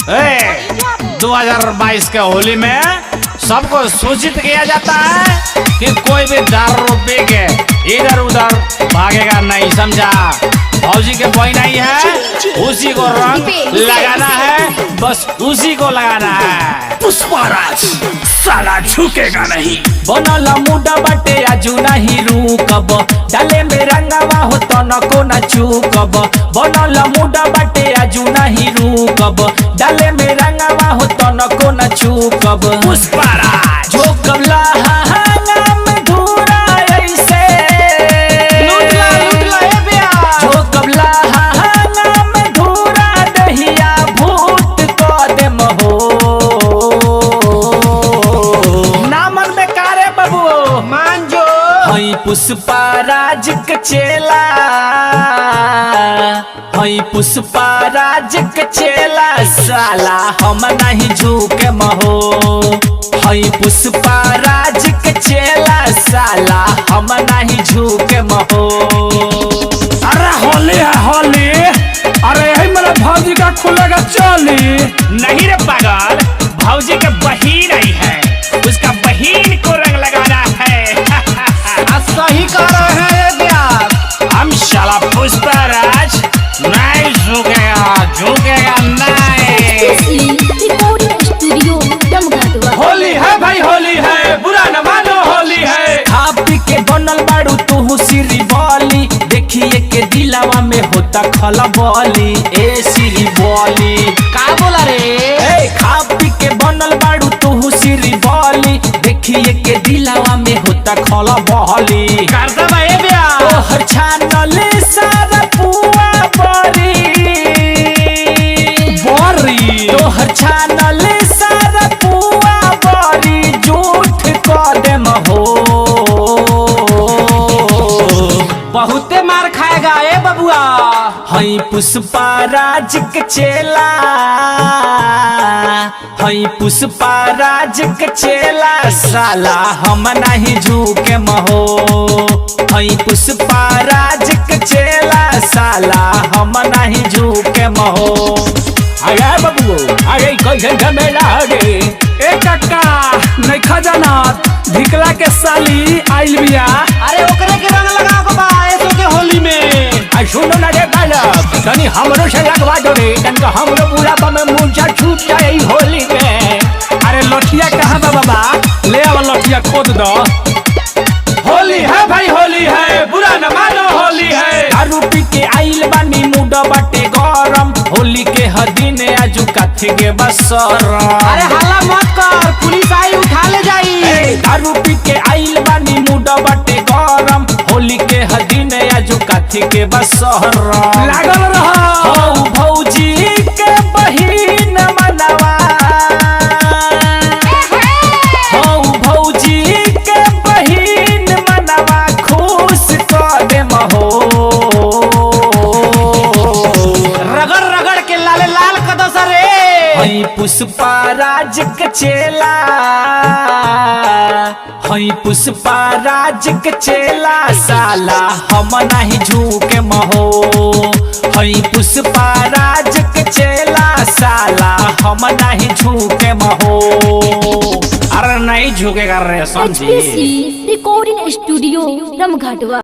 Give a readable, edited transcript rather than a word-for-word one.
2022 के होली में सबको सूचित किया जाता है कि कोई भी दारू पी के इधर उधर भागेगा नहीं, समझा। भौजी के कोई नहीं है, उसी को रंग लगाना है, बस उसी को लगाना है। पुष्पाराज साला झुकेगा नहीं। बनला मुंडा बाटे आजू नहीं रुकब, डाले में रंगवा हो तो नको न चूकब। बनला मुंडा बाटे आजू नहीं रुकब, डाले में रंगवा हो तो नको न चूकब। पुष्पाराज जो कबला में धूरा ऐसे लूटला ए बिया, जो कबला में धूरा दहिया भूत को दे महो। नामन में कारे बाबू मान जो। हई पुष्पाराज के चेला, हई पुष्पाराज के चेला, साला हम नहीं झुके महो। हई पुष्पाराज के चेला, साला हम नहीं झुके महो। अरे होली है होली, अरे यही मेरे भौजी का खुलेगा चोली। नहीं रे पागल, भौजी के बहिन आई है, उसका बहिन को रंग लगाना है। सही कह रहे हैं ये बिया। हम शाला पुष्पाराज नहीं झुकेगा नहीं। होली है भाई होली है, बुरा न मानो होली है। खा पी के बनल बाड़ू तू सिरी बोली, देखिए के दिलावा में होता खलबली। ए सिरी बोली का बोला रे? ए खा पी के बनल बाड़ू तू सिरी बोली, देखिए के दिलावा में होता खलबली। करता भाई बिया। तोहर छानल सारा पुआ बरी बोरी तोहर छानल सारा पुआ बरी, झूठ क दे महो। बहुते मार खाएगा ए बबुआ। हई पुष्पाराज के चेला, हई पुष्पाराज के चेला, साला हम नहीं झुके महो। हई पुष्पाराज के चेला, साला हम नहीं झुके महो। अरे बबुओ, अरे कैसे मेला रे? ए काका नहीं खजाना धिकला के साली आइल बिया। अरे ओकरे के रंग लगाओ के बा ऐसो के होली में। आ सुनो ना रे बालक, तनी हमरो से लगवा दो रे, तनका हमरो बुढ़ापा में मूर्छा छूट जाए ई होली में। अरे लठिया कहाँ बा बाबा, ले आवा लठिया खोद दो। होली है भाई होली है, बुरा न मानो होली है। दारू पी के आइल बानी मुंड बाटे गरम, होली के हदीन आजू काथे के बसर। अरे हल्ला मत कर, पुलिस आई उठा ले जाई। दारू पी के आइल बानी मुंड बाटे गरम, होली के हदीन आजू काथे के बसर। लागल रहा हौ भौजी के बहिन मनवा, हौ भौजी के बहिन मनवा, खुश क दे महो। रगड़ रगड़ के लाले लाल कदो सरे। हई पुष्पाराज के चेला, हई पुष्पाराज के चेला, साला हम नहीं झुके महो। हई पुष्पाराज के चेला, साला हम नहीं झुके महो। अरे नहीं झुकेगा रे समझी। HPC recording studio रमघाटवा।